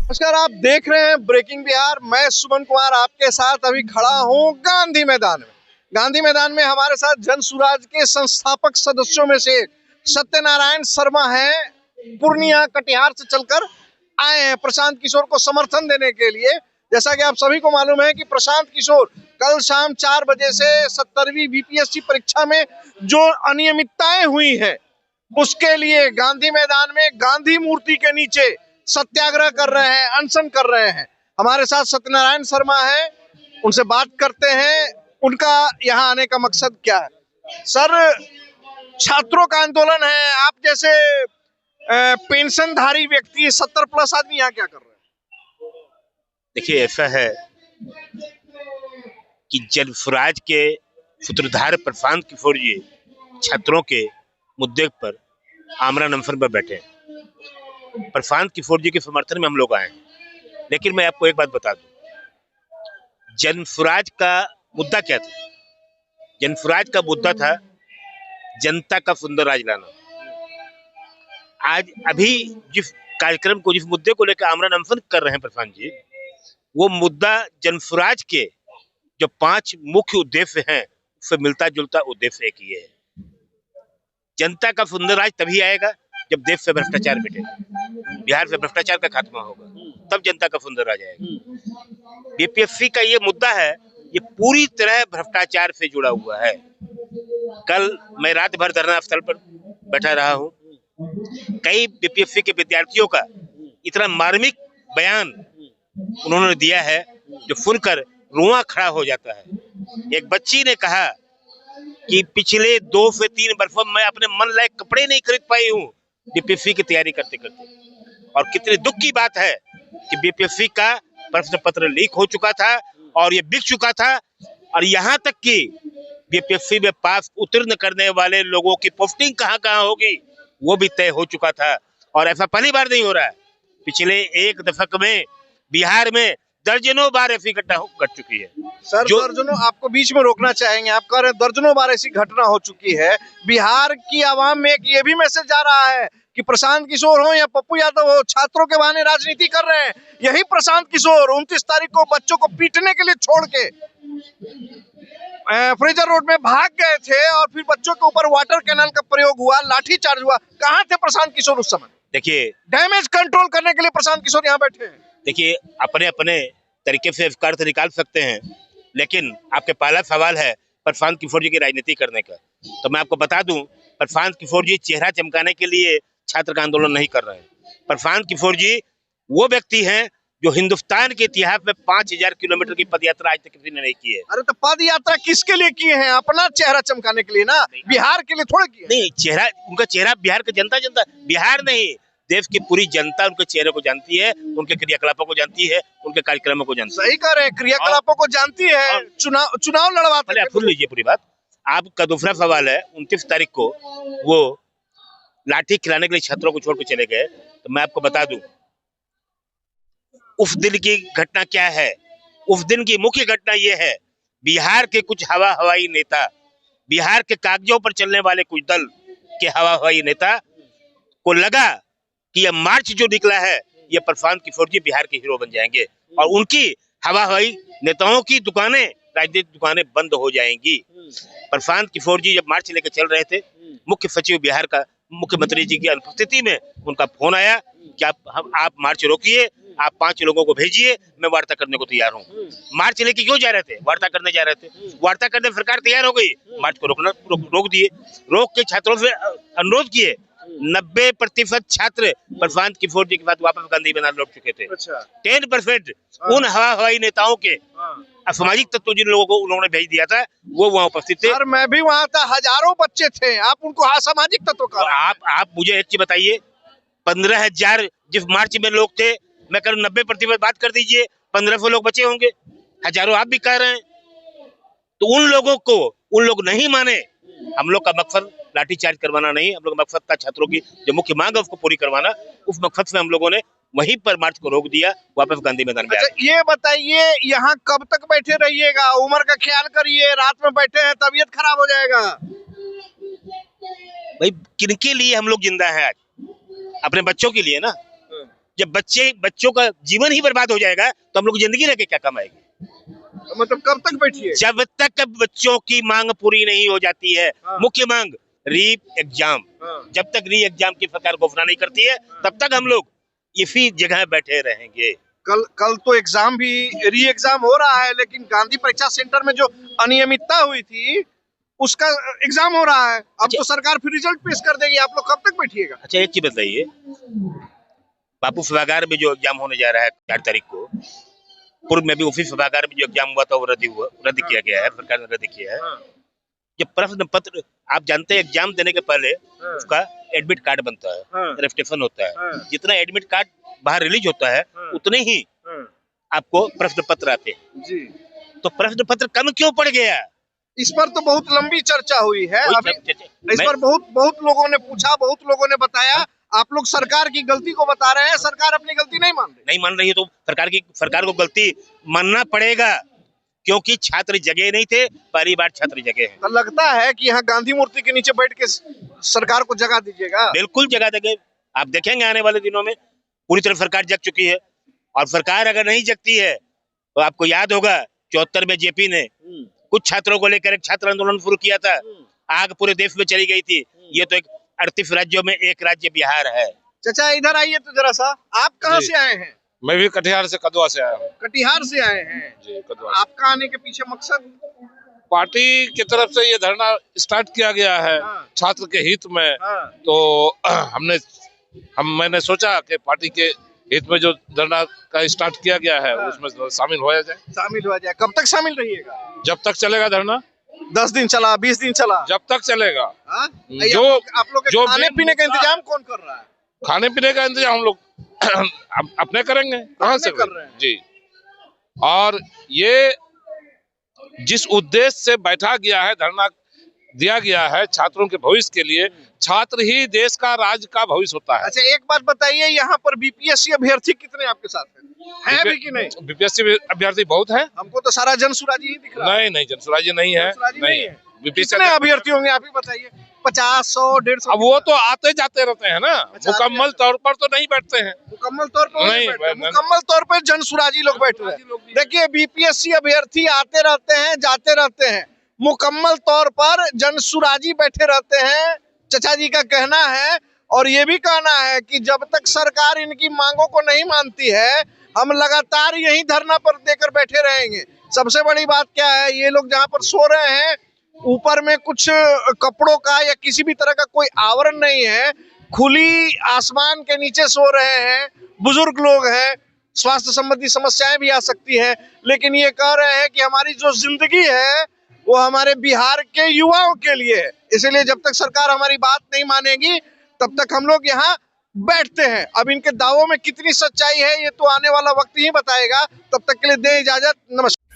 नमस्कार, आप देख रहे हैं ब्रेकिंग बिहार। मैं सुमन कुमार आपके साथ अभी खड़ा हूं गांधी मैदान में। गांधी मैदान में हमारे साथ जन सुराज के संस्थापक सदस्यों में से एक सत्यनारायण शर्मा हैं। पूर्णिया कटिहार से चलकर आए हैं प्रशांत किशोर को समर्थन देने के लिए। जैसा कि आप सभी को मालूम है कि प्रशांत किशोर कल शाम 4 बजे से 70वीं बीपीएससी परीक्षा में जो अनियमितताएं हुई हैं उसके लिए गांधी मैदान में गांधी मूर्ति के नीचे सत्याग्रह कर रहे हैं, अनशन कर रहे हैं। हमारे साथ सत्यनारायण शर्मा है, उनसे बात करते हैं उनका यहाँ आने का मकसद क्या है। सर, छात्रों का आंदोलन है, आप जैसे पेंशनधारी व्यक्ति 70+ आदमी यहाँ क्या कर रहे हैं? देखिए, ऐसा है कि जन स्वराज के सूत्रधार प्रशांत किशोर जी छात्रों के मुद्दे पर आमरण अनशन पर बैठे हैं। प्रशांत किशोर जी के समर्थन में हम लोग आए हैं। लेकिन मैं आपको एक बात बता दूं, जन स्वराज का मुद्दा क्या था? जन स्वराज का मुद्दा था जनता का सुंदर राज लाना। आज अभी जिस कार्यक्रम को, जिस मुद्दे को लेकर आमरण अनशन कर रहे हैं प्रशांत जी, वो मुद्दा जन स्वराज के जो 5 मुख्य उद्देश्य हैं उससे मिलता जुलता उद्देश्य एक ही है। जनता का सुंदर राज तभी आएगा जब देश से भ्रष्टाचार मिटेगा, बिहार से भ्रष्टाचार का खात्मा होगा, तब जनता का सुंदर राज आएगा। बीपीएससी का ये मुद्दा है, ये पूरी तरह भ्रष्टाचार से जुड़ा हुआ है। कल मैं रात भर धरना स्थल पर बैठा रहा हूँ। कई बीपीएससी के विद्यार्थियों का इतना मार्मिक बयान उन्होंने दिया है जो सुनकर रुआं खड़ा हो जाता है। एक बच्ची ने कहा कि पिछले 2 से 3 वर्षों में मैं अपने मन लायक कपड़े नहीं खरीद पाई हूँ बीपीएससी की तैयारी करते करते। और कितने दुख की बात है कि बीपीएससी का प्रश्न पत्र लीक हो चुका था और ये बिक चुका था, और यहाँ तक कि बीपीएससी में पास उत्तीर्ण करने वाले लोगों की पोस्टिंग कहाँ कहाँ होगी वो भी तय हो चुका था। और ऐसा पहली बार नहीं हो रहा है, पिछले 1 दशक में बिहार में दर्जनों बार ऐसी घटना घट चुकी है। सर, दर्जनों, आपको बीच में रोकना चाहेंगे, आप कह रहे हैं दर्जनों बार ऐसी घटना हो चुकी है। बिहार की आवाम में एक ये भी मैसेज जा रहा है कि प्रशांत किशोर हो या पप्पू यादव हो, छात्रों के बहाने राजनीति कर रहे हैं। यही प्रशांत किशोर 29 तारीख को बच्चों को पीटने के लिए छोड़ के फ्रेजर रोड में भाग गए थे और फिर बच्चों के ऊपर वाटर कैनल का प्रयोग हुआ, लाठीचार्ज हुआ। कहाँ थे प्रशांत किशोर उस समय? देखिए, डैमेज कंट्रोल करने के लिए प्रशांत किशोर यहाँ बैठे हैं। देखिए, अपने अपने तरीके से अफकार तो निकाल सकते हैं, लेकिन आपके पहला सवाल है प्रशांत किशोर जी की राजनीति करने का। तो मैं आपको बता दूं, प्रशांत किशोर जी चेहरा चमकाने के लिए छात्र का आंदोलन नहीं कर रहे हैं। प्रशांत किशोर जी वो व्यक्ति हैं जो हिंदुस्तान के इतिहास में 5000 किलोमीटर की पद यात्रा आज तक किसी ने नहीं की है। अरे तो पद यात्रा किसके लिए किए हैं? अपना चेहरा चमकाने के लिए ना, बिहार के लिए थोड़े किए। नहीं, चेहरा, उनका चेहरा बिहार की जनता बिहार नहीं, देश की पूरी जनता उनके चेहरे को जानती है, उनके क्रियाकलापों को जानती है, उनके कार्यक्रमों को जानती है। सही कह रहे हैं, क्रियाकलापों को जानती है, चुनाव लड़वाते हैं। सुन लीजिए पूरी बात। आपका दूसरा सवाल है, 29 तारीख को वो लाठी खिलाने के लिए छात्रों को छोड़ के चले गए। तो मैं आपको बता दूं, उस दिन की घटना क्या है। उस दिन की मुख्य घटना यह है, बिहार के कुछ हवाई नेता, बिहार के कागजों पर चलने वाले कुछ दल के हवाई नेता को लगा कि यह मार्च जो निकला है ये प्रशांत किशोर जी बिहार के हीरो बन जाएंगे और उनकी हवाई नेताओं की दुकानें, राजनीतिक दुकानें बंद हो जाएंगी। प्रशांत किशोर जी जब मार्च लेकर चल रहे थे, मुख्य सचिव बिहार का मुख्यमंत्री जी की अनुपस्थिति में उनका फोन आया कि आप मार्च रोकिए, आप 5 लोगों को भेजिए, मैं वार्ता करने को तैयार हूँ। मार्च लेके क्यों जा रहे थे? वार्ता करने जा रहे थे। वार्ता करने सरकार तैयार हो गई, मार्च को रोक दिए। रोक के छात्रों से अनुरोध किए। 90% छात्र प्रशांत किशोर जी के बाद वापस गांधी मैदान लौट चुके थे। 10% उन हवाई नेताओं के असामाजिक तत्व जिन लोगों को उन्होंने भेज दिया था वो वहाँ उपस्थित थे। सर, मैं भी वहाँ था, हजारों बच्चे थे, आप उनको असामाजिक तत्व का। आप मुझे एक चीज बताइए, 15,000 जिस मार्च में लोग थे, मैं कह रहा हूँ 90% बात कर दीजिए, 1500 लोग बचे होंगे, हजारों आप भी कह रहे हैं। तो उन लोग नहीं माने। हम लोग का मकसद लाठीचार्ज करवाना नहीं, हम लोग का मकसद था छात्रों की जो मुख्य मांग है उसको पूरी करवाना। उस मकसद से हम लोगों ने वहीं पर मार्च को रोक दिया, वापस गांधी मैदान में। अच्छा, ये बताइए, यहाँ कब तक बैठे रहिएगा? उम्र का ख्याल करिए, रात में बैठे हैं, तबीयत खराब हो जाएगा। भाई, किनके लिए हम लोग जिंदा हैं आज? अपने बच्चों के लिए ना। जब बच्चों का जीवन ही बर्बाद हो जाएगा तो हम लोग जिंदगी रह के क्या कमाएंगे। मतलब कब तक बैठिए? जब तक बच्चों की मांग पूरी नहीं हो जाती है, मुख्य मांग री एग्जाम, जब तक री एग्जाम की सरकार घोषणा नहीं करती है तब तक हम लोग इसी जगह बैठे रहेंगे। कल तो एग्जाम भी री एग्जाम हो रहा है, लेकिन गांधी परीक्षा सेंटर में जो अनियमितता हुई थी उसका एग्जाम हो रहा है। अब तो सरकार फिर रिजल्ट पेश कर देगी, आप लोग कब तक बैठिएगा? अच्छा एक चीज बताइए, बापू सभागार में जो एग्जाम होने जा रहा है 4 तारीख को, पूर्व में भी उसी सभागार में जो एग्जाम हुआ था वो रद्द किया गया है, सरकार ने रद्द किया है। जब प्रश्न पत्र, आप जानते हैं एग्जाम देने के पहले उसका एडमिट कार्ड बनता है, रजिस्ट्रेशन होता है, जितना एडमिट कार्ड बाहर रिलीज होता है उतने ही आपको प्रश्न पत्र आते हैं जी। तो प्रश्न पत्र कम क्यों पड़ गया? इस पर तो बहुत लंबी चर्चा हुई है। अभी इस पर बहुत लोगों ने पूछा, बहुत लोगों ने बताया। आप लोग सरकार की गलती को बता रहे हैं, सरकार अपनी गलती नहीं मान रही है। तो सरकार को गलती मानना पड़ेगा, क्योंकि छात्र जगह नहीं थे, पहली बार छात्र जगह हैं। तो लगता है कि यहाँ गांधी मूर्ति के नीचे बैठ के सरकार को जगा दीजिएगा? बिल्कुल जगा देंगे। आप देखेंगे आने वाले दिनों में पूरी तरह सरकार जग चुकी है, और सरकार अगर नहीं जगती है तो आपको याद होगा 74 में जेपी ने कुछ छात्रों को लेकर एक छात्र आंदोलन शुरू किया था, आग पूरे देश में चली गई थी। ये तो एक 38 राज्यों में एक राज्य बिहार है। चाचा इधर आइए तो जरा सा, आप कहाँ से आए हैं? मैं भी कटिहार से, कदवा से आया हूँ। कटिहार से आए हैं जी, कदवा। आपका आने के पीछे मकसद? पार्टी की तरफ से ये धरना स्टार्ट किया गया है छात्र के हित में। तो मैंने सोचा कि पार्टी के हित में जो धरना का स्टार्ट किया गया है उसमें शामिल हो जाए। कब तक शामिल रहिएगा? जब तक चलेगा धरना। 10 दिन चला, 20 दिन चला, जब तक चलेगा। जो आप लोग के खाने पीने का इंतजाम कौन कर रहा है? खाने पीने का इंतजाम हम लोग अपने करेंगे। कहाँ से कर रहे हैं जी। और ये जिस उद्देश्य से बैठा गया है, धरना दिया गया है छात्रों के भविष्य के लिए, छात्र ही देश का, राज्य का भविष्य होता है। अच्छा एक बात बताइए, यहाँ पर बीपीएससी अभ्यर्थी कितने आपके साथ हैं? भी कि नहीं? बीपीएससी अभ्यर्थी बहुत है। हमको तो सारा जनसुराजी ही दिख रहा है। नहीं, जनसुराजी नहीं है। कितने अभ्यर्थी होंगे आप ही बताइए? 50, 100, 150? अब वो तो आते जाते रहते हैं ना, मुकम्मल तौर पर तो नहीं बैठते हैं। मुकम्मल तौर पर मुकम्मल तौर पर जनसुराजी लोग बैठ रहे हैं। देखिए बीपीएससी अभ्यर्थी आते रहते हैं, जाते रहते हैं, मुकम्मल तौर पर जनसुराजी बैठे रहते हैं, चचा जी का कहना है। और ये भी कहना है कि जब तक सरकार इनकी मांगों को नहीं मानती है, हम लगातार यही धरना पर देकर बैठे रहेंगे। सबसे बड़ी बात क्या है, ये लोग जहाँ पर सो रहे हैं ऊपर में कुछ कपड़ों का या किसी भी तरह का कोई आवरण नहीं है, खुली आसमान के नीचे सो रहे हैं। बुजुर्ग लोग हैं, स्वास्थ्य संबंधी समस्याएं भी आ सकती है, लेकिन ये कह रहे हैं कि हमारी जो जिंदगी है वो हमारे बिहार के युवाओं के लिए है। इसलिए जब तक सरकार हमारी बात नहीं मानेगी तब तक हम लोग यहाँ बैठते हैं। अब इनके दावों में कितनी सच्चाई है ये तो आने वाला वक्त ही बताएगा। तब तक के लिए दें इजाजत, नमस्कार।